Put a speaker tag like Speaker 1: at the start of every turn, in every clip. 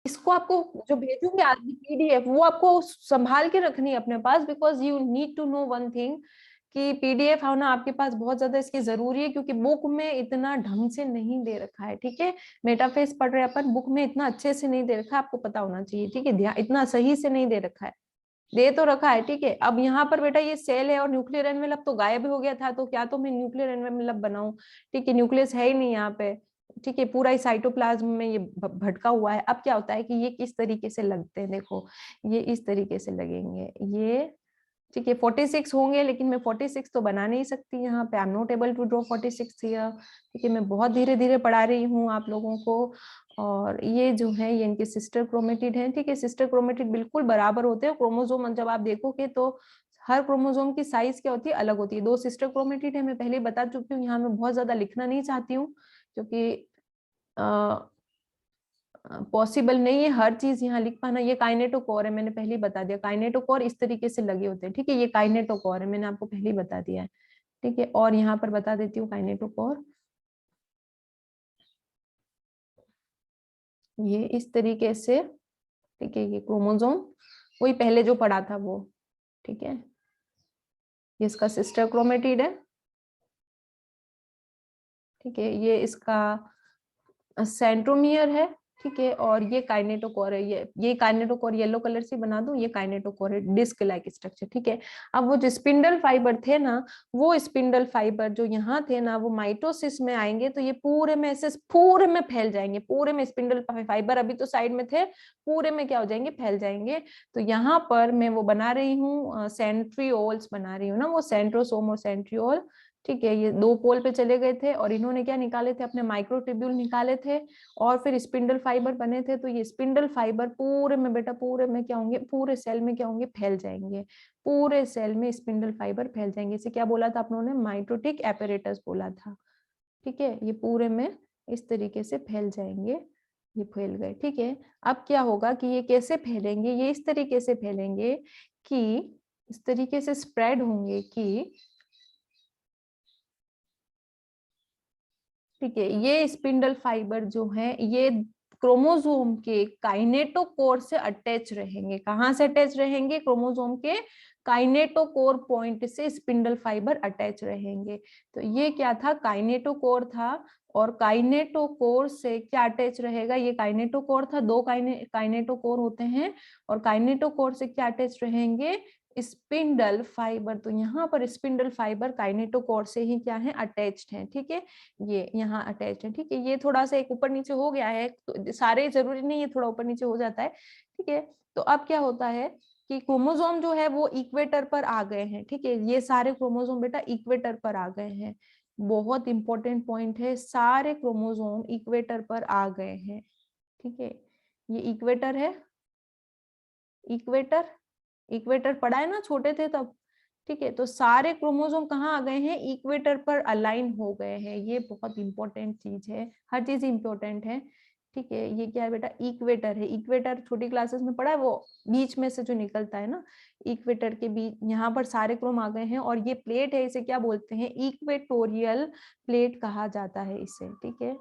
Speaker 1: इसको आपको जो भेजूंगी आज पीडीएफ, वो आपको संभाल के रखनी है अपने पास, because you need to know one thing कि पीडीएफ होना आपके पास बहुत ज्यादा इसकी जरूरी है, क्योंकि बुक में इतना ढंग से नहीं दे रखा है। ठीक है, मेटाफेज पढ़ रहे अपन, बुक में इतना अच्छे से नहीं दे रखा, आपको पता होना चाहिए। ठीक है, ध्यान, इतना सही से नहीं दे रखा है, दे तो रखा है। ठीक है, अब यहाँ पर बेटा ये सेल है और न्यूक्लियर एनवेलप तो गायब हो गया था, तो क्या तो मैं न्यूक्लियर एनवेलप बनाऊं? ठीक है, न्यूक्लियस है ही नहीं यहाँ पे। ठीक है, पूरा ही साइटोप्लाज्म में ये भटका हुआ है। अब क्या होता है कि ये किस तरीके से लगते हैं, देखो ये इस तरीके से लगेंगे ये। ठीक है, 46 होंगे, लेकिन मैं 46 तो बना नहीं सकती यहाँ पे, I am not able to draw 46 here. ठीक है, मैं बहुत धीरे धीरे पढ़ा रही हूँ आप लोगों को। और ये जो है ये इनके सिस्टर क्रोमेटिड है। ठीक है, सिस्टर क्रोमेटिड बिल्कुल बराबर होते हैं। क्रोमोसोम जब आप देखोगे तो हर क्रोमोसोम की साइज क्या होती है, अलग होती है। दो सिस्टर क्रोमेटिड है, मैं पहले बता चुकी हूँ, यहाँ मैं बहुत ज्यादा लिखना नहीं चाहती हूँ, क्योंकि पॉसिबल नहीं है हर चीज यहाँ लिख पाना। ये काइनेटोकोर है, मैंने पहले ही बता दिया, काइनेटोकोर इस तरीके से लगे होते हैं। ठीक है, ये काइनेटोकोर है, मैंने आपको पहले ही बता दिया है। ठीक है, और यहाँ पर बता देती हूँ काइनेटोकोर ये इस तरीके से। ठीक है, ये क्रोमोसोम वही पहले जो पढ़ा था वो। ठीक है, ये इसका सिस्टर क्रोमेटिड है। ठीक है, ये इसका सेंट्रोमियर है। ठीक है, और ये काइनेटोकोर है। ये काइनेटोकोर येलो कलर से बना दूं, ये काइनेटोकोर है, डिस्क लाइक स्ट्रक्चर। ठीक है, अब वो जो स्पिंडल फाइबर थे ना, वो स्पिंडल फाइबर जो यहाँ थे ना, वो माइटोसिस में आएंगे तो ये पूरे में ऐसे पूरे में फैल जाएंगे। पूरे में स्पिंडल फाइबर अभी तो साइड में थे, पूरे में क्या हो जाएंगे, फैल जाएंगे। तो यहाँ पर मैं वो बना रही हूँ, सेंट्रियोल्स बना रही हूँ ना, वो सेंट्रोसोम और सेंट्रियोल। ठीक है, ये दो पोल पे चले गए थे और इन्होंने क्या निकाले थे, अपने माइक्रोट्यूब्यूल निकाले थे और फिर स्पिंडल फाइबर बने थे। तो ये स्पिंडल फाइबर पूरे में बेटा, पूरे में क्या होंगे, पूरे सेल में क्या होंगे, फैल जाएंगे। पूरे सेल में स्पिंडल फाइबर फैल जाएंगे। इसे क्या बोला था आप लोगों ने, माइटोटिक एपेरेटस बोला था। ठीक है, ये पूरे में इस तरीके से फैल जाएंगे। ये फैल गए। ठीक है, अब क्या होगा कि ये कैसे फैलेंगे, ये इस तरीके से फैलेंगे कि इस तरीके से स्प्रेड होंगे कि, ठीक है, ये स्पिंडल फाइबर जो है ये क्रोमोसोम के काइनेटोकोर से अटैच रहेंगे। कहां से अटैच रहेंगे, क्रोमोसोम के काइनेटोकोर पॉइंट से स्पिंडल फाइबर अटैच रहेंगे। तो ये क्या था, काइनेटोकोर था। और काइनेटोकोर से क्या अटैच रहेगा, ये काइनेटोकोर था, दो काइनेटोकोर होते हैं। और काइनेटोकोर से क्या अटैच रहेंगे, स्पिंडल फाइबर। तो यहाँ पर स्पिंडल फाइबर काइनेटोकोर से ही क्या है, अटैच्ड है। ठीक है, ये यहाँ अटैच है। ठीक है, ये थोड़ा सा एक ऊपर नीचे हो गया है, तो सारे जरूरी नहीं है, थोड़ा ऊपर नीचे हो जाता है। ठीक है, तो अब क्या होता है कि क्रोमोसोम जो है वो इक्वेटर पर आ गए हैं। ठीक है, ये सारे क्रोमोसोम बेटा इक्वेटर पर आ गए हैं। बहुत इंपॉर्टेंट पॉइंट है, सारे क्रोमोसोम इक्वेटर पर आ गए हैं। ठीक है, ये इक्वेटर है, इक्वेटर, इक्वेटर पढ़ा है ना छोटे थे तब। ठीक है, तो सारे क्रोमोसोम कहाँ आ गए हैं, इक्वेटर पर अलाइन हो गए हैं। ये बहुत इंपॉर्टेंट चीज है, हर चीज इंपॉर्टेंट है। ठीक है, ये क्या है बेटा, इक्वेटर है। इक्वेटर छोटी क्लासेस में पढ़ा है, वो बीच में से जो निकलता है ना, इक्वेटर के बीच, यहाँ पर सारे क्रोम आ गए हैं। और ये प्लेट है, इसे क्या बोलते हैं, इक्वेटोरियल प्लेट कहा जाता है इसे। ठीक है,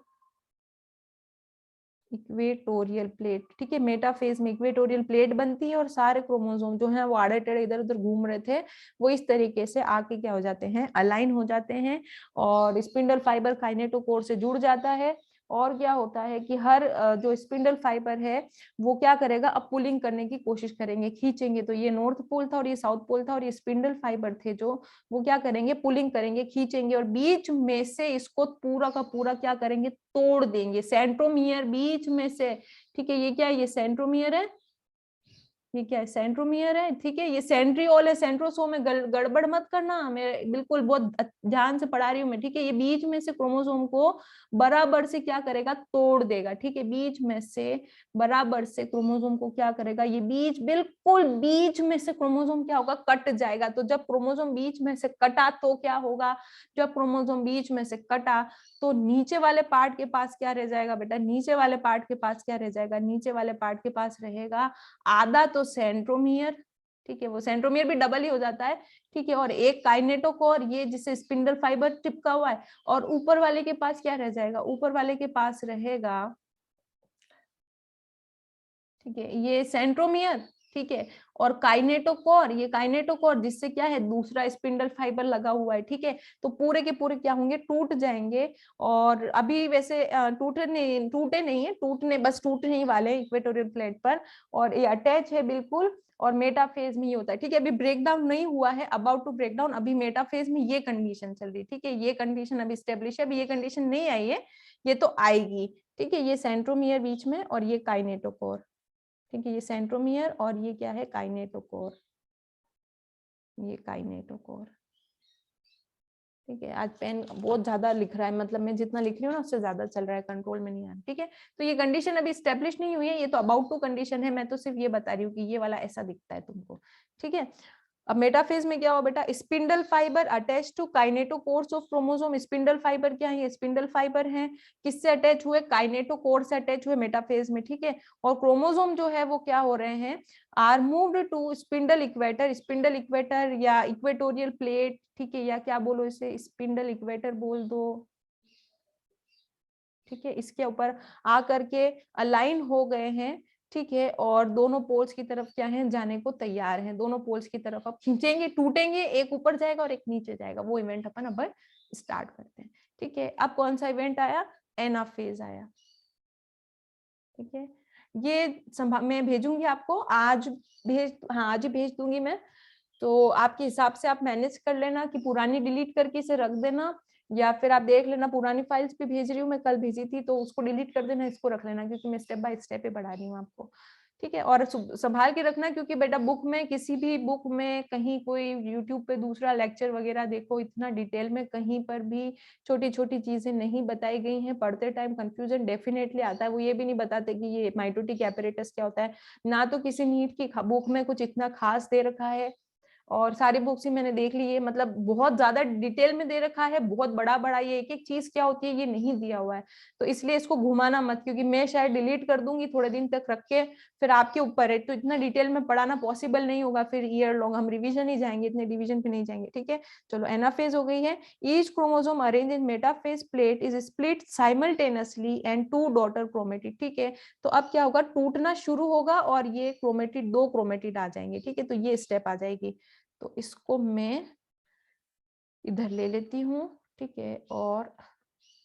Speaker 1: इक्वेटोरियल प्लेट। ठीक है, मेटाफेज में इक्वेटोरियल प्लेट बनती है और सारे क्रोमोसोम जो है वो आड़े टेढ़े इधर उधर घूम रहे थे, वो इस तरीके से आके क्या हो जाते हैं, अलाइन हो जाते हैं। और स्पिंडल फाइबर काइनेटोकोर से जुड़ जाता है। और क्या होता है कि हर जो स्पिंडल फाइबर है वो क्या करेगा, अब पुलिंग करने की कोशिश करेंगे, खींचेंगे। तो ये नॉर्थ पोल था और ये साउथ पोल था, और ये स्पिंडल फाइबर थे जो, वो क्या करेंगे, पुलिंग करेंगे, खींचेंगे, और बीच में से इसको पूरा का पूरा क्या करेंगे, तोड़ देंगे, सेंट्रोमियर बीच में से। ठीक है, ये क्या है, ये सेंट्रोमियर है, ये क्या है, सेंट्रोमियर है। ठीक है, ये सेंट्रियोल है, सेंट्रोसोम है, गड़बड़ मत करना, मैं बिल्कुल बहुत ध्यान से पढ़ा रही हूँ मैं। ठीक है, ये बीच में से क्रोमोसोम को बराबर से क्या करेगा, तोड़ देगा। ठीक है, बीच में से बराबर से क्रोमोसोम को क्या करेगा, ये बीच, बिल्कुल बीच में से क्रोमोसोम क्या होगा, कट जाएगा। तो जब क्रोमोसोम बीच में से कटा तो क्या होगा, जब क्रोमोसोम बीच में से कटा तो नीचे वाले पार्ट के पास क्या रह जाएगा बेटा, नीचे वाले पार्ट के पास क्या रह जाएगा, नीचे वाले पार्ट के पास रहेगा आधा तो सेंट्रोमियर। ठीक है, वो सेंट्रोमियर भी डबल ही हो जाता है। ठीक है, और एक काइनेटोकोर, ये जिसे स्पिंडल फाइबर चिपका हुआ है। और ऊपर वाले के पास क्या रह जाएगा, ऊपर वाले के पास रहेगा ठीक है, ये सेंट्रोमियर, ठीक है, और काइनेटोकोर, ये काइनेटोकोर जिससे क्या है दूसरा स्पिंडल फाइबर लगा हुआ है, ठीक है। तो पूरे के पूरे क्या होंगे, टूट जाएंगे। और अभी वैसे टूटे नहीं है, बस टूटने ही वाले हैं इक्वेटोरियल प्लेट पर, और ये अटैच है बिल्कुल, और मेटाफेज में ही होता है, ठीक है। अभी ब्रेकडाउन नहीं हुआ है, अबाउट टू ब्रेकडाउन, अभी मेटाफेज में ये कंडीशन चल रही है, ठीक है। ये कंडीशन अभी स्टेब्लिश है, अभी ये कंडीशन नहीं आई है, ये तो आएगी, ठीक है। ये सेंट्रोमियर बीच में और ये काइनेटोकोर, ठीक है। ये सेंट्रोमियर और ये क्या है, काइनेटोकोर, ये काइनेटोकोर, ठीक है। आज पेन बहुत ज्यादा लिख रहा है, मतलब मैं जितना लिख रही हूँ ना उससे ज्यादा चल रहा है, कंट्रोल में नहीं आ रहा, ठीक है। तो ये कंडीशन अभी स्टेब्लिश नहीं हुई है, ये तो अबाउट टू कंडीशन है, मैं तो सिर्फ ये बता रही हूँ कि ये वाला ऐसा दिखता है तुमको, ठीक है। अब मेटाफेज में क्या हुआ बेटा, spindle fibre attach to kinetochores of chromosome. Spindle fibre क्या है, स्पिंडल फाइबर हैं, किससे अटैच हुए, काइनेटोकोर से अटैच हुए मेटाफेज में, ठीक है। और क्रोमोसोम जो है वो क्या हो रहे हैं, are moved to spindle equator, spindle equator या इक्वेटोरियल प्लेट, ठीक है, या क्या बोलो इसे, स्पिंडल इक्वेटर बोल दो, ठीक है। इसके ऊपर आ करके अलाइन हो गए हैं, ठीक है, और दोनों पोल्स की तरफ क्या है, जाने को तैयार हैं, दोनों पोल्स की तरफ अब खींचेंगे, टूटेंगे, एक ऊपर जाएगा और एक नीचे जाएगा, वो इवेंट अपन अब स्टार्ट करते हैं, ठीक है। अब कौन सा इवेंट आया, एनाफेज आया, ठीक है। ये मैं भेजूंगी आपको आज, हाँ आज ही भेज दूंगी मैं, तो आपके हिसाब से आप मैनेज कर लेना कि पुरानी डिलीट करके इसे रख देना, या फिर आप देख लेना, पुरानी फाइल्स भी भेज रही हूँ मैं, कल भेजी थी, तो उसको डिलीट कर देना, इसको रख लेना, क्योंकि मैं स्टेप बाय स्टेप ही बढ़ा रही हूँ आपको, ठीक है। और संभाल के रखना, क्योंकि बेटा बुक में, किसी भी बुक में कहीं कोई यूट्यूब पे दूसरा लेक्चर वगैरह देखो, इतना डिटेल में कहीं पर भी छोटी छोटी चीजें नहीं बताई गई हैं, पढ़ते टाइम कंफ्यूजन डेफिनेटली आता है। वो ये भी नहीं बताते कि ये माइटोटिक एपरेटस क्या होता है, ना तो किसी नीट की बुक में कुछ इतना खास दे रखा है, और सारी बुक्स ही मैंने देख ली है, मतलब बहुत ज्यादा डिटेल में दे रखा है, बहुत बड़ा बड़ा, ये एक एक चीज क्या होती है ये नहीं दिया हुआ है, तो इसलिए इसको घुमाना मत, क्योंकि मैं शायद डिलीट कर दूंगी थोड़े दिन तक रख के, फिर आपके ऊपर है, तो इतना डिटेल में पढ़ाना पॉसिबल नहीं होगा, फिर ईयर लॉन्ग हम रिवीजन ही जाएंगे, इतने डिवीजन पे नहीं जाएंगे, ठीक है। चलो एनाफेज हो गई है। Each chromosome arrange in metaphase plate is split simultaneously and two daughter chromatid, ठीक है। तो अब क्या होगा, टूटना शुरू होगा और ये क्रोमेटिड, दो क्रोमेटिड आ जाएंगे, ठीक है। तो ये स्टेप आ जाएगी, तो इसको मैं इधर ले लेती हूँ, ठीक है। और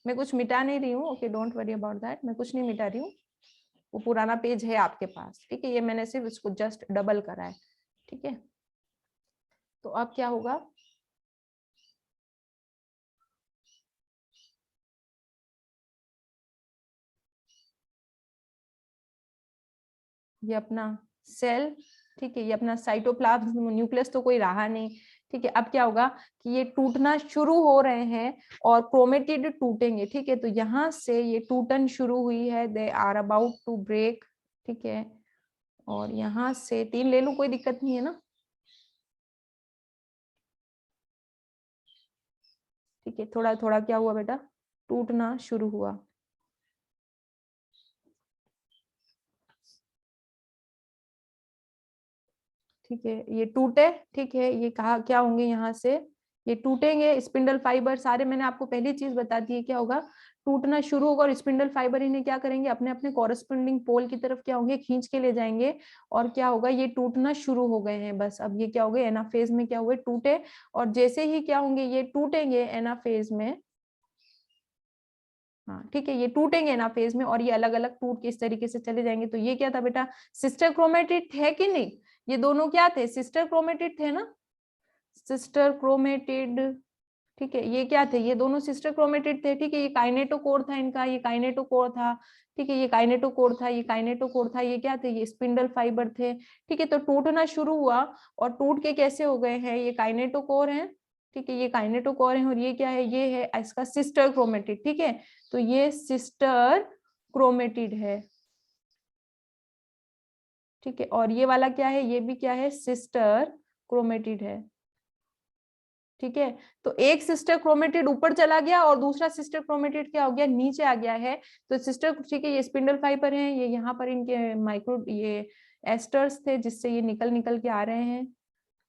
Speaker 1: मैं कुछ मिटा नहीं रही हूँ, okay, don't worry about that, मैं कुछ नहीं मिटा रही हूँ, वो पुराना पेज है आपके पास, ठीक है। ये मैंने सिर्फ इसको जस्ट डबल करा है, ठीक है। तो अब क्या होगा, ये अपना सेल, ठीक है, ये अपना साइटोप्लाज्म, न्यूक्लियस तो कोई रहा नहीं, ठीक है। अब क्या होगा कि ये टूटना शुरू हो रहे हैं और क्रोमेटिड टूटेंगे, ठीक है। तो यहाँ से ये टूटन शुरू हुई है, they are about to break, ठीक है। और यहाँ से 3 ले लूं, कोई दिक्कत नहीं है ना, ठीक है। थोड़ा थोड़ा क्या हुआ बेटा, टूटना शुरू हुआ, ठीक है। ये टूटे, ठीक है, ये कहा क्या होंगे, यहाँ से ये टूटेंगे, स्पिंडल फाइबर सारे, मैंने आपको पहली चीज बता दी है, क्या होगा, टूटना शुरू होगा, और स्पिंडल फाइबर इन्हें क्या करेंगे, अपने अपने कॉरेस्पॉन्डिंग पोल की तरफ क्या होंगे, खींच के ले जाएंगे, और क्या होगा, ये टूटना शुरू हो गए हैं, बस अब ये क्या हो गए, एनाफेज में क्या हुए, टूटे, और जैसे ही क्या होंगे, ये टूटेंगे एनाफेज में, हाँ ठीक है, ये टूटेंगे एनाफेज में, और ये अलग अलग टूट के इस तरीके से चले जाएंगे। तो ये क्या था बेटा, सिस्टर क्रोमेटिड थे कि नहीं, ये दोनों क्या थे, सिस्टर क्रोमेटिड थे ना, सिस्टर क्रोमेटिड, ठीक है। ये क्या थे, ये दोनों सिस्टर क्रोमेटिड थे, ठीक है। ये काइनेटोकोर था इनका, ये काइनेटोकोर था, ठीक है, ये काइनेटोकोर था, ये काइनेटोकोर था, ये क्या थे, ये स्पिंडल फाइबर थे, ठीक है। तो टूटना शुरू हुआ, और टूट के कैसे हो गए हैं, ये काइनेटोकोर है, ठीक है, ये काइनेटोकोर है, और ये क्या है, ये है इसका सिस्टर क्रोमेटिड, ठीक है। तो ये सिस्टर क्रोमेटिड है, ठीक है। और ये वाला क्या है, ये भी क्या है, सिस्टर क्रोमेटिड है, ठीक है। तो एक सिस्टर क्रोमेटिड ऊपर चला गया और दूसरा सिस्टर क्रोमेटिड क्या हो गया, नीचे आ गया है। तो सिस्टर, ठीक है, ये स्पिंडल फाइबर है, ये यहाँ पर इनके माइक्रो ये एस्टर्स थे जिससे ये निकल निकल के आ रहे हैं,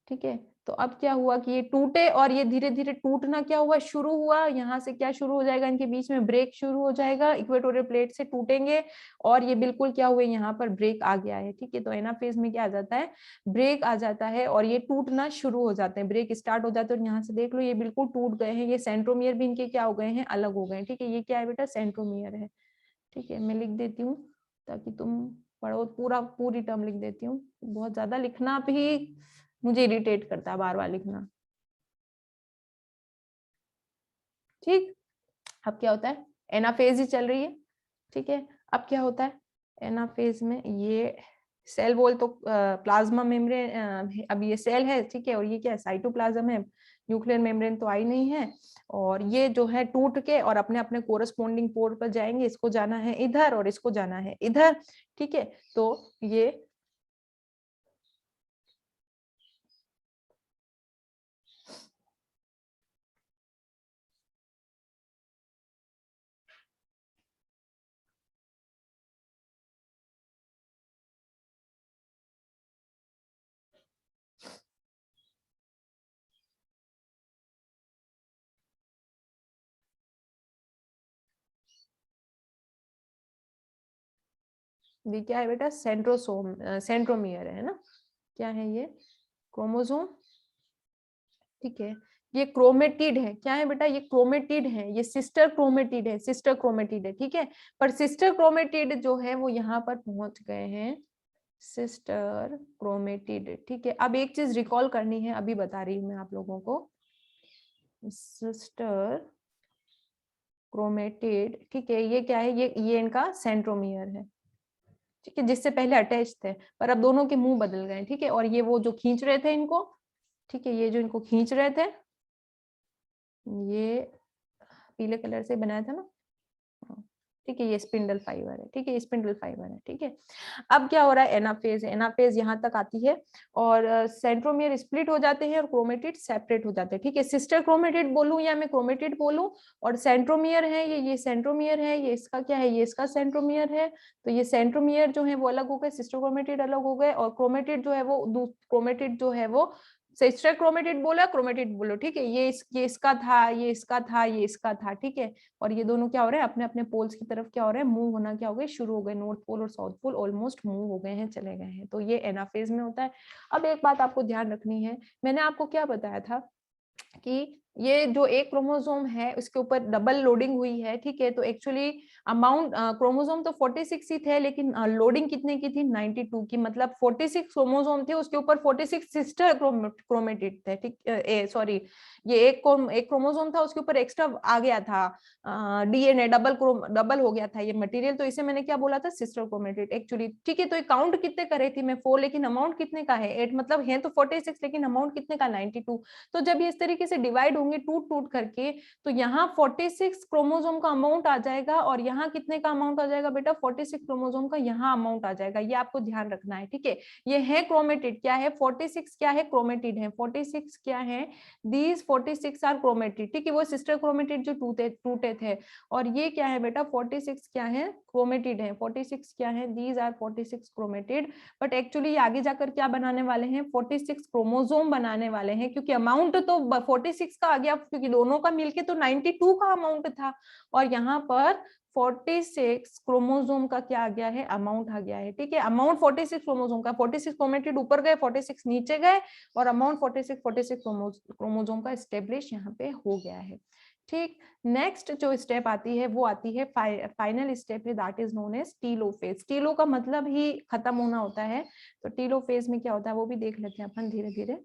Speaker 1: ठीक है। तो अब क्या हुआ कि ये टूटे और ये धीरे धीरे टूटना क्या हुआ शुरू हुआ, यहाँ से क्या शुरू हो जाएगा, इनके बीच में ब्रेक शुरू हो जाएगा, इक्वेटोरियल प्लेट से टूटेंगे और ये बिल्कुल क्या हुए, यहाँ पर ब्रेक आ गया है। ठीक है, तो एनाफेज में क्या आ जाता है, ब्रेक आ जाता है और ये टूटना शुरू हो जाते हैं, ब्रेक स्टार्ट हो जाते हैं और यहाँ से देख लो ये बिल्कुल टूट गए हैं, ये सेंट्रोमियर भी इनके क्या हो गए हैं, अलग हो गए हैं। ठीक है, ये क्या है बेटा, सेंट्रोमियर है। ठीक है, मैं लिख देती हूँ ताकि तुम पढ़ो, पूरी टर्म लिख देती हूँ, बहुत ज्यादा लिखना भी मुझे इरिटेट करता है बार बार लिखना। ठीक, अब क्या होता है, एनाफेज ही चल रही है। ठीक है, अब क्या होता है एनाफेज में, ये सेल वॉल तो प्लाज्मा मेम्ब्रेन, अब ये सेल है। ठीक है, और ये क्या है, साइटोप्लाज्म है, न्यूक्लियर मेम्ब्रेन तो आई नहीं है। और ये जो है टूट के और अपने अपने कोरस्पोंडिंग पोर पर जाएंगे, इसको जाना है इधर और इसको जाना है इधर। ठीक है, तो ये क्या है बेटा, सेंट्रोमियर है ना, क्या है ये, क्रोमोसोम। ठीक है, ये क्रोमेटिड है, क्या है बेटा, ये क्रोमेटिड है, ये सिस्टर क्रोमेटिड है, सिस्टर क्रोमेटिड है। ठीक है, पर सिस्टर क्रोमेटिड जो है वो यहाँ पर पहुंच गए हैं, सिस्टर क्रोमेटिड। ठीक है, अब एक चीज रिकॉल करनी है, अभी बता रही हूँ मैं आप लोगों को, सिस्टर क्रोमेटिड। ठीक है, ये क्या है, ये इनका सेंट्रोमियर है। ठीक है, जिससे पहले अटैच थे, पर अब दोनों के मुंह बदल गए। ठीक है, और ये वो जो खींच रहे थे इनको, ठीक है, ये जो इनको खींच रहे थे, ये पीले कलर से बनाया था ना। ठीक है, ये स्पिंडल फाइबर है। ठीक है, ये स्पिंडल फाइबर है। ठीक है, अब क्या हो रहा है, एनाफेज है, एनाफेज यहाँ तक आती है और सेंट्रोमियर स्प्लिट हो जाते हैं और क्रोमेटिड सेपरेट हो जाते हैं। ठीक है, सिस्टर क्रोमेटिड बोलूं या मैं क्रोमेटिड बोलूं, और सेंट्रोमियर है, ये सेंट्रोमियर है, ये इसका क्या है, ये इसका सेंट्रोमियर है। तो ये सेंट्रोमियर जो है वो अलग हो गए, सिस्टर क्रोमेटिड अलग हो गए, और क्रोमेटिड जो है वो क्रोमेटिड जो है वो सिस्टर क्रोमेटिड बोला, क्रोमेटिड बोलो। ठीक है, ये इसका था, ये इसका था, ये इसका था। ठीक है, और ये दोनों क्या हो रहे हैं, अपने अपने पोल्स की तरफ क्या हो रहा है, मूव होना क्या हो गए, शुरू हो गए, नॉर्थ पोल और साउथ पोल ऑलमोस्ट मूव हो गए हैं, चले गए हैं। तो ये एनाफेज में होता है। अब एक बात आपको ध्यान रखनी है, मैंने आपको क्या बताया था कि ये जो एक क्रोमोसोम है उसके ऊपर डबल लोडिंग हुई है। ठीक है, तो एक्चुअली अमाउंट क्रोमोसोम तो 46 ही थे, लेकिन लोडिंग कितने की थी, 92 की, मतलब 46 क्रोमोसोम थे, उसके ऊपर 46 सिस्टर क्रोमेटिड थे। ठीक, सॉरी, ये एक क्रोमोसोम था, उसके ऊपर एक्स्ट्रा आ गया था डीएनए, डबल हो गया था ये मटेरियल, तो इसे मैंने क्या बोला था, सिस्टर क्रोमेटिड एक्चुअली। ठीक है, तो काउंट कितने कर रही थी मैं, 4, लेकिन अमाउंट कितने का है 8, मतलब है तो 46 लेकिन अमाउंट कितने का, 92। तो जब ये इस तरीके से डिवाइड होंगे टूट टूट करके, तो यहाँ 46 क्रोमोसोम का अमाउंट आ जाएगा और यहाँ कितने का अमाउंट आ जाएगा बेटा, 46 क्रोमोसोम का यहाँ अमाउंट आ जाएगा, ये आपको ध्यान रखना है। ठीक है, ये है क्रोमेटिड, क्या है 46, क्या है क्रोमेटिड है 46, क्या है दीज 46 आर क्रोमेटिड। ठीक है, वो सिस्टर क्रोमेटिड जो टूटे थे, और ये क्या है बेटा 46 क्या है क्रोमेटिड है, 46 क्या है, these are 46 chromatid. But actually आगे जाकर क्या बनाने वाले हैं, 46 क्रोमोसोम बनाने वाले हैं, क्योंकि अमाउंट तो 46 का आ गया, क्योंकि दोनों का मिलके तो 92 का अमाउंट था, और यहाँ पर 46 क्रोमोसोम का क्या आ गया है, अमाउंट आ गया है। ठीक है, अमाउंट 46 क्रोमोसोम का, 46 क्रोमेटिड ऊपर गए, 46 नीचे गए, और अमाउंट 46 क्रोमोसोम का एस्टेब्लिश यहाँ पे हो गया है। ठीक, नेक्स्ट जो स्टेप आती है वो आती है फाइनल स्टेप है, that is known as telophase. Telo का मतलब ही खत्म होना होता है, तो टीलोफेज में क्या होता है वो भी देख लेते हैं अपन धीरे धीरे।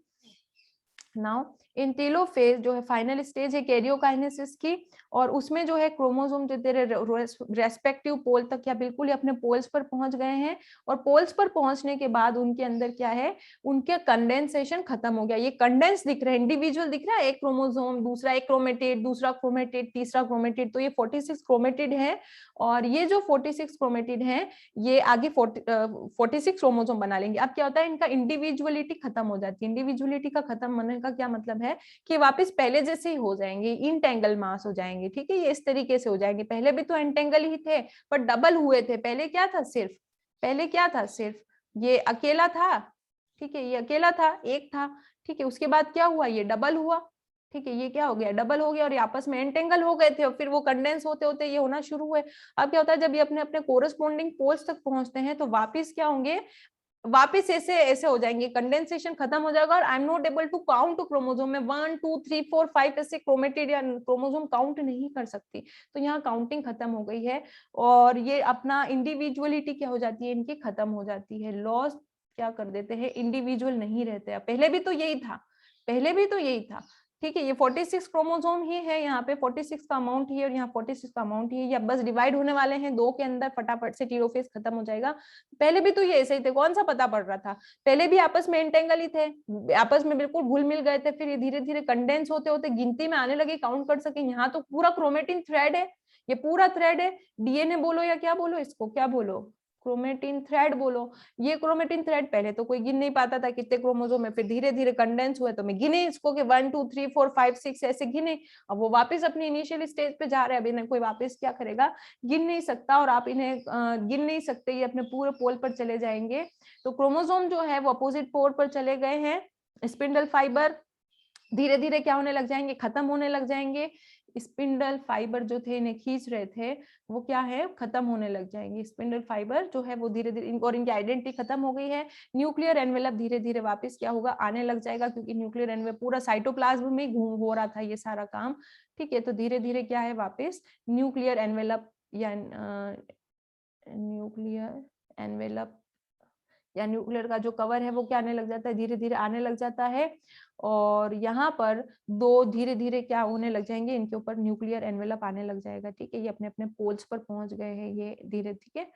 Speaker 1: नाउ इन टेलोफेज जो है फाइनल स्टेज है कैरियोकाइनेसिस की, और उसमें जो है क्रोमोसोम जो तेरे रेस्पेक्टिव पोल तक या बिल्कुल ही अपने पोल्स पर पहुंच गए हैं, और पोल्स पर पहुंचने के बाद उनके अंदर क्या है, उनके कंडेंसेशन खत्म हो गया, ये कंडेंस दिख रहा है, इंडिविजुअल दिख रहा है, एक क्रोमोसोम, दूसरा एक क्रोमेटिड, दूसरा क्रोमेटिड, तीसरा क्रोमेटिड, तो ये 46 क्रोमेटिड है, और ये जो 46 क्रोमेटिड है ये आगे 46 क्रोमोसोम बना लेंगे। अब क्या होता है, इनका इंडिविजुअलिटी खत्म हो जाती है, इंडिविजुअलिटी का खत्म होने का क्या मतलब है कि वापस पहले जैसे ही हो जाएंगे, इंटेंगल मास हो जाएंगे। ठीक है, ये इस तरीके से हो जाएंगे, पहले भी तो एंटेंगल ही थे पर डबल हुए थे, पहले क्या था सिर्फ ये अकेला था, ठीक है, ये अकेला था, एक था, ठीक है, उसके बाद क्या हुआ, ये डबल हुआ, ठीक है, ये क्या हो गया, डबल हो गया, और ये आपस में एंटेंगल हो गए थे, और फिर वो कंडेंस होते होते ये होना शुरू हुए। अब क्या होता है, जब ये अपने अपने कोरस्पॉन्डिंग पोल्स तक पहुंचते हैं तो वापिस क्या होंगे, वापिस ऐसे ऐसे हो जाएंगे, कंडेंसेशन खत्म हो जाएगा, और I am not able to count chromosome में 1 2 3 4 5 ऐसे क्रोमेटिड या क्रोमोसोम काउंट नहीं कर सकती, तो यहाँ काउंटिंग खत्म हो गई है, और ये अपना इंडिविजुअलिटी क्या हो जाती है, इनकी खत्म हो जाती है, लॉस क्या कर देते हैं, इंडिविजुअल नहीं रहते। पहले भी तो यही था, पहले भी तो यही था, ठीक है, ये 46 क्रोमोसोम ही है, यहाँ पे 46 का अमाउंट ही है, और यहाँ 46 का अमाउंट ही है, या बस डिवाइड होने वाले हैं दो के अंदर, फटाफट से टीलोफेज खत्म हो जाएगा। पहले भी तो ये ऐसे ही थे, कौन सा पता पड़ रहा था, पहले भी आपस में एंटेंगल ही थे, आपस में बिल्कुल घुल मिल गए थे, फिर ये धीरे धीरे कंडेंस होते होते गिनती में आने लगे, काउंट कर सके। यहाँ तो पूरा क्रोमेटिन थ्रेड है, ये पूरा थ्रेड है, डीएनए बोलो या क्या बोलो, इसको क्या बोलो, क्रोमेटिन थ्रेड बोलो। ये क्रोमेटिन थ्रेड पहले तो कोई गिन नहीं पाता था कितने क्रोमोसोम है, फिर धीरे धीरे कंडेंस हुए तो मैं गिने इसको कि 1 2 3 4 5 6 ऐसे गिने। अब वो वापस अपनी इनिशियल स्टेज पे जा रहे हैं, अभी इन्हें कोई वापस क्या करेगा, गिन नहीं सकता, और आप इन्हें गिन नहीं सकते, ये अपने पूरे पोल पर चले जाएंगे। तो क्रोमोसोम जो है वो अपोजिट पोल पर चले गए हैं, स्पिंडल फाइबर धीरे धीरे क्या होने लग जाएंगे, खत्म होने लग जाएंगे, स्पिंडल फाइबर जो थे इन्हें खींच रहे थे वो क्या है, खत्म होने लग जाएंगे, स्पिंडल फाइबर जो है वो धीरे धीरे, और इनकी आइडेंटिटी खत्म हो गई है। न्यूक्लियर एनवेलप धीरे धीरे वापस क्या होगा, आने लग जाएगा, क्योंकि न्यूक्लियर एनवेलप पूरा साइटोप्लाज्म में घूम हो रहा था ये सारा काम, ठीक है, तो धीरे धीरे क्या है, वापस न्यूक्लियर एनवेलप या न्यूक्लियर एनवेलप या न्यूक्लियर का जो कवर है वो क्या आने लग जाता है, धीरे धीरे आने लग जाता है, और यहाँ पर दो धीरे धीरे क्या होने लग जाएंगे, इनके ऊपर न्यूक्लियर एनवेलप आने लग जाएगा, ठीक है, ये अपने अपने पोल्स पर पहुंच गए हैं ये धीरे, ठीक है,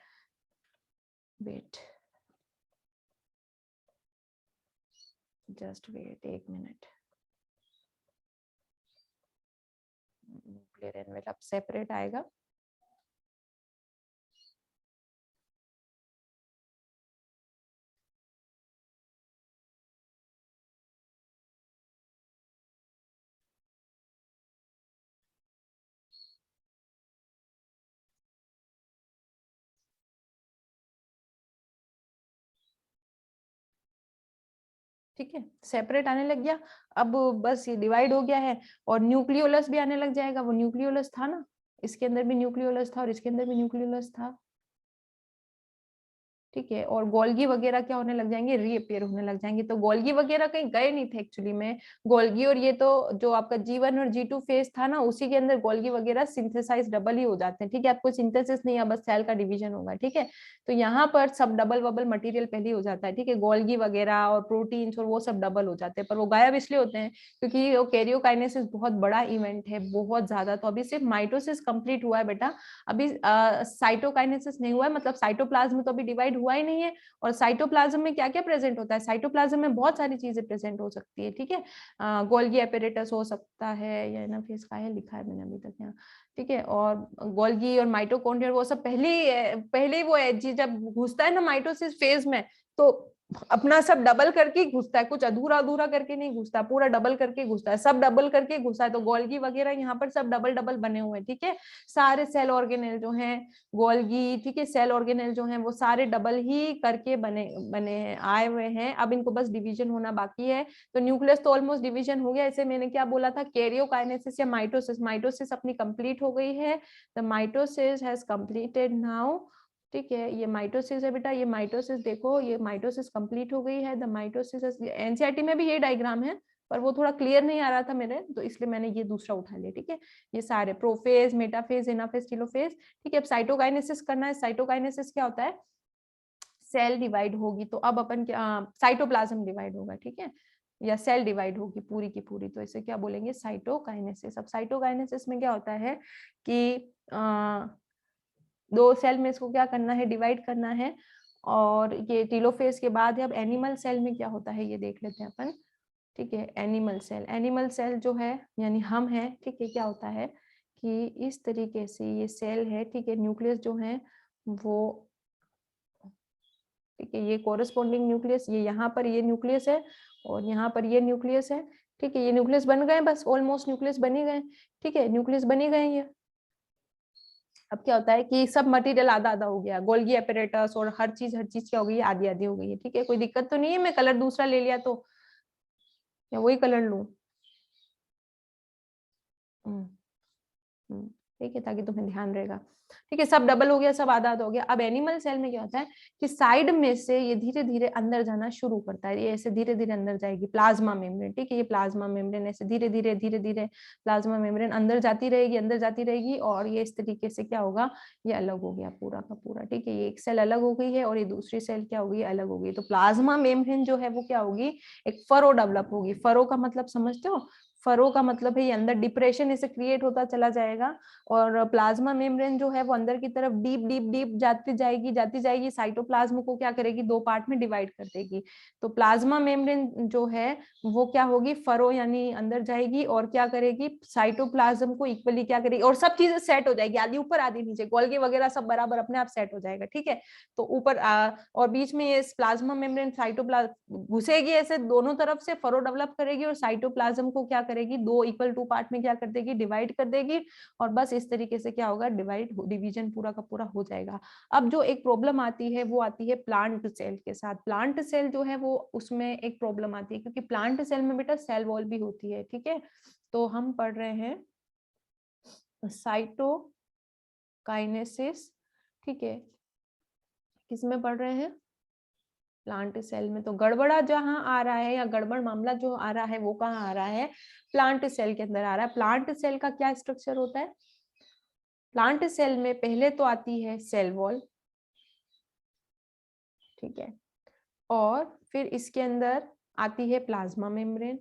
Speaker 1: wait just wait 1 minute, nuclear envelope separate आएगा, ठीक है, सेपरेट आने लग गया। अब बस ये डिवाइड हो गया है, और न्यूक्लियोलस भी आने लग जाएगा, वो न्यूक्लियोलस था ना, इसके अंदर भी न्यूक्लियोलस था और इसके अंदर भी न्यूक्लियोलस था, ठीक है, और गोल्गी वगैरह क्या होने लग जाएंगे, रीअपियर होने लग जाएंगे। तो गोल्गी वगैरह कहीं गए नहीं थे एक्चुअली में, गोल्गी और ये तो जो आपका G1 और G2 फेज था ना, उसी के अंदर गोल्गी वगैरह सिंथेसाइज डबल ही हो जाते हैं, ठीक है, आपको सिंथेसिस नहीं है, बस सेल का डिवीजन होगा, ठीक है, तो यहाँ पर सब डबल वबल मटेरियल पहले हो जाता है, ठीक है, गोल्गी वगैरह और प्रोटीन्स और वो सब डबल हो जाते हैं, पर वो गायब इसलिए होते हैं क्योंकि वो कैरियोकाइनेसिस बहुत बड़ा इवेंट है, बहुत ज्यादा। तो अभी सिर्फ माइटोसिस कंप्लीट हुआ है बेटा, अभी साइटोकाइनेसिस नहीं हुआ है, मतलब साइटोप्लाज्म तो अभी डिवाइड हुआ ही नहीं है। और साइटोप्लाज्म में क्या क्या प्रेजेंट होता है, साइटोप्लाज्म में बहुत सारी चीजें प्रेजेंट हो सकती है, ठीक है, गोल्गी एपेरेटस हो सकता है, या एनाफेज का है लिखा है मैंने अभी तक यहाँ, ठीक है, और गोल्गी और माइटोकॉन्ड्रिया वो सब पहले वो जब घुसता है ना माइटोसिस फेज में, तो अपना सब डबल करके ही घुसता है, कुछ अधूरा अधूरा करके नहीं घुसता, पूरा डबल करके घुसता है, सब डबल करके घुसा है। तो गोल्गी वगैरह यहाँ पर सब डबल डबल बने हुए हैं, ठीक है, सारे सेल ऑर्गेनेल जो हैं, गोल्गी, ठीक है, सेल ऑर्गेनेल जो हैं वो सारे डबल ही करके बने बने हैं, आए हुए हैं, अब इनको बस डिवीजन होना बाकी है। तो न्यूक्लियस तो ऑलमोस्ट डिवीजन हो गया, इसे मैंने क्या बोला था, कैरियोकाइनेसिस या माइटोसिस, माइटोसिस अपनी कंप्लीट हो गई है, the mitosis has completed now, ठीक है, ये माइटोसिस है बेटा, ये माइटोसिस देखो, ये माइटोसिस कंप्लीट हो गई है, द माइटोसिस, एनसीईआरटी में भी ये डायग्राम है, पर वो थोड़ा क्लियर नहीं आ रहा था मेरे, तो इसलिए मैंने ये दूसरा उठा लिया, ठीक है, ये सारे प्रोफेज, मेटाफेज, एनाफेज, टेलोफेज, ठीक है। अब साइटोकाइनेसिस करना है, साइटोकाइनेसिस क्या होता है, सेल डिवाइड होगी, तो अब अपन क्या, साइटोप्लाज्म डिवाइड होगा, ठीक है, या सेल डिवाइड होगी पूरी की पूरी, तो इसे क्या बोलेंगे, साइटोकाइनेसिस। अब साइटोकाइनेसिस में क्या होता है कि दो सेल में इसको क्या करना है, डिवाइड करना है, और ये टेलोफेज के बाद है। अब एनिमल सेल में क्या होता है ये देख लेते हैं अपन, ठीक है, एनिमल सेल, एनिमल सेल जो है यानी हम हैं, ठीक है, क्या होता है कि इस तरीके से ये सेल है, ठीक है, न्यूक्लियस जो है वो, ठीक है, ये कोरस्पॉन्डिंग न्यूक्लियस, ये यहाँ पर ये न्यूक्लियस है और यहाँ पर ये न्यूक्लियस है, ठीक है, ये न्यूक्लियस बन गए, बस ऑलमोस्ट न्यूक्लियस बन ही गए, ठीक है, न्यूक्लियस बन ही गए ये। अब क्या होता है कि सब मटेरियल आधा आधा हो गया, गोल्गी एपरेटस और हर चीज क्या हो गई है, आधी आधी हो गई है। ठीक है, कोई दिक्कत तो नहीं है, मैं कलर दूसरा ले लिया तो या वही कलर लूं? हम्म, ठीक है, ताकि तुम्हें ध्यान रहेगा। ठीक है, सब डबल हो गया, सब आधा आधा हो गया। अब एनिमल सेल में क्या होता है कि साइड में से ये धीरे धीरे अंदर जाना शुरू करता है, ये ऐसे धीरे धीरे अंदर जाएगी प्लाज्मा मेम्ब्रेन। ठीक है, ये प्लाज्मा मेम्ब्रेन ऐसे धीरे धीरे प्लाज्मा मेम्ब्रेन अंदर जाती रहेगी, अंदर जाती रहेगी, और ये इस तरीके से क्या होगा, ये अलग हो गया पूरा का पूरा। ठीक है, ये एक सेल अलग हो गई है और ये दूसरी सेल क्या हो गई, अलग हो गई। तो प्लाज्मा मेम्ब्रेन जो है वो क्या होगी, एक फरो डेवलप होगी। फरो का मतलब समझते हो? फरो का मतलब है ये अंदर डिप्रेशन इसे क्रिएट होता चला जाएगा, और प्लाज्मा मेम्ब्रेन जो है वो अंदर की तरफ डीप डीप डीप जाती जाएगी, साइटोप्लाज्म को क्या करेगी, दो पार्ट में डिवाइड कर देगी। तो प्लाज्मा मेम्ब्रेन जो है वो क्या होगी, फरो यानी अंदर जाएगी, और क्या करेगी, साइटोप्लाज्म को इक्वली क्या करेगी, और सब चीजें सेट हो जाएगी, आधी ऊपर आधी नीचे, गोल्गी वगैरह सब बराबर अपने आप सेट हो जाएगा। ठीक है, तो ऊपर और बीच में ये प्लाज्मा मेम्ब्रेन साइटोप्लाज्म घुसेगी, ऐसे दोनों तरफ से फरो डेवलप करेगी, और साइटोप्लाज्म को क्या करेगी, दो इक्वल टू पार्ट में क्या कर देगी, डिवाइड कर देगी, और बस इस तरीके से क्या होगा, डिवीजन पूरा का पूरा हो जाएगा। अब जो एक प्रॉब्लम आती है वो आती है प्लांट सेल के साथ। प्लांट सेल जो है वो उसमें एक प्रॉब्लम आती है, क्योंकि प्लांट सेल में बेटा सेल वॉल भी होती है। ठीक है, तो हम पढ़ रहे हैं साइटोकाइनेसिस। ठीक है, किसमें पढ़ रहे हैं, प्लांट सेल में। तो गड़बड़ा जहां आ रहा है या गड़बड़ मामला जो आ रहा है वो कहाँ आ रहा है, प्लांट सेल के अंदर आ रहा है। प्लांट सेल का क्या स्ट्रक्चर होता है, प्लांट सेल में पहले तो आती है सेल वॉल, ठीक है, और फिर इसके अंदर आती है प्लाज्मा मेम्ब्रेन,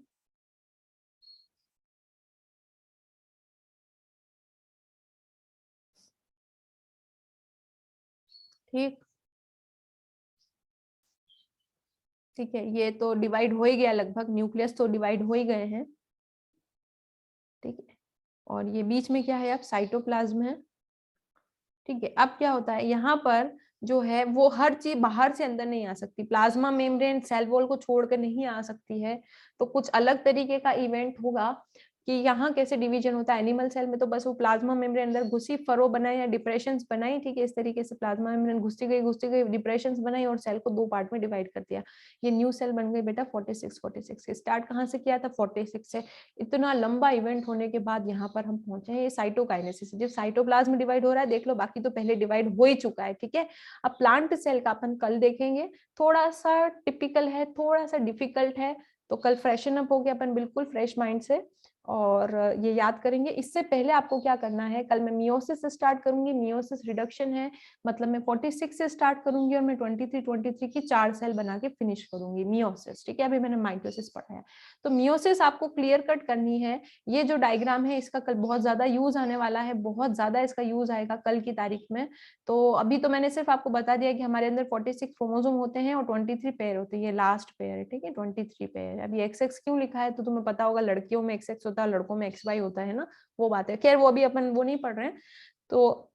Speaker 1: ठीक। ठीक है, ये तो डिवाइड हो ही गया लगभग, न्यूक्लियस तो डिवाइड हो ही गए हैं। ठीक है, और ये बीच में क्या है, अब साइटोप्लाज्म है। ठीक है, अब क्या होता है यहाँ पर जो है वो हर चीज बाहर से अंदर नहीं आ सकती, प्लाज्मा मेम्ब्रेन सेल वॉल को छोड़कर नहीं आ सकती है, तो कुछ अलग तरीके का इवेंट होगा कि यहाँ कैसे डिवीजन होता है। एनिमल सेल में तो बस वो प्लाज्मा मेम्ब्रेन अंदर घुसी, फरो बनाए या डिप्रेशंस बनाई। ठीक है, इस तरीके से प्लाज्मा मेम्ब्रेन घुसती गई डिप्रेशंस बनाई और सेल को दो पार्ट में डिवाइड कर दिया, ये न्यू सेल बन गई बेटा 46 से। स्टार्ट कहाँ से किया था, 46 से। इतना लंबा इवेंट होने के बाद यहाँ पर हम पहुंचे हैं, ये साइटोकाइनेसिस। जब साइटोप्लाज्म डिवाइड हो रहा है, देख लो बाकी तो पहले डिवाइड हो ही चुका है। ठीक है, अब प्लांट सेल का अपन कल देखेंगे, थोड़ा सा टिपिकल है, थोड़ा सा डिफिकल्ट है, तो कल फ्रेशन अप हो गया अपन बिल्कुल फ्रेश माइंड से, और ये याद करेंगे। इससे पहले आपको क्या करना है, कल मैं मियोसिस से स्टार्ट करूंगी, मियोसिस रिडक्शन है, मतलब मैं 46 से स्टार्ट करूंगी और मैं 23 की 4 सेल बना के फिनिश करूंगी मियोसिस। ठीक है, अभी मैंने माइटोसिस पढ़ा है, तो मियोसिस आपको क्लियर कट करनी है। ये जो डायग्राम है इसका कल बहुत ज्यादा यूज आने वाला है, बहुत ज्यादा इसका यूज आएगा कल की तारीख में। तो अभी तो मैंने सिर्फ आपको बता दिया कि हमारे अंदर 46 क्रोमोसोम होते हैं और 23 पेयर होते हैं, ये लास्ट पेयर है। ठीक है, 23 पेयर है। अभी XX क्यों लिखा है तो तुम्हें पता होगा, लड़कियों में XX होता है, लड़कों में XY होता है ना, वो बात है। खैर वो अभी अपन वो नहीं पढ़ रहे हैं। तो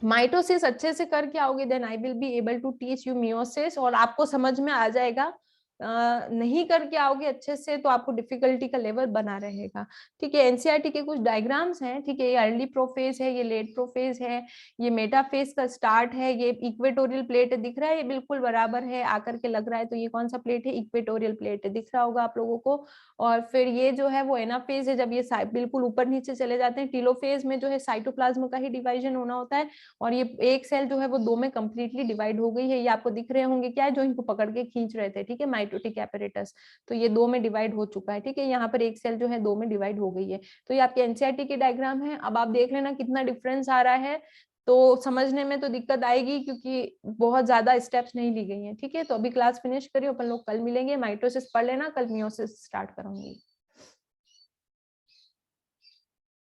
Speaker 1: माइटोसिस अच्छे से करके आओगे, then I will be able to teach you meiosis, और आपको समझ में आ जाएगा। नहीं करके आओगे अच्छे से तो आपको डिफिकल्टी का लेवल बना रहेगा। ठीक है, एनसीईआरटी के कुछ डायग्राम्स हैं। ठीक है, ये अर्ली प्रोफेज है, ये लेट प्रोफेज है, ये मेटाफेज का स्टार्ट है, ये इक्वेटोरियल प्लेट दिख रहा है, ये बिल्कुल बराबर है आकर के लग रहा है, तो ये कौन सा प्लेट है, इक्वेटोरियल प्लेट है, दिख रहा होगा आप लोगों को। और फिर ये जो है वो एनाफेज है, जब ये बिल्कुल ऊपर नीचे चले जाते हैं। टीलोफेज में जो है साइटोप्लाज्म का ही डिवाइजन होना होता है, और ये एक सेल जो है वो दो में कंप्लीटली डिवाइड हो गई है। ये आपको दिख रहे होंगे क्या है, जो इनको पकड़ के खींच रहे थे। ठीक है, माइटोटिक एपरेटस, तो ये दो में डिवाइड हो चुका है। ठीक है, यहाँ पर एक सेल जो है दो में डिवाइड हो गई है। तो ये आपके एनसीईआरटी के डायग्राम है। अब आप देख लेना कितना डिफरेंस आ रहा है, तो समझने में तो दिक्कत आएगी क्योंकि बहुत ज्यादा स्टेप्स नहीं ली गई हैं। ठीक है, तो अभी क्लास फिनिश करिए, अपन लोग कल मिलेंगे। माइटोसिस पढ़ लेना, कल मियोसिस स्टार्ट करूंगी।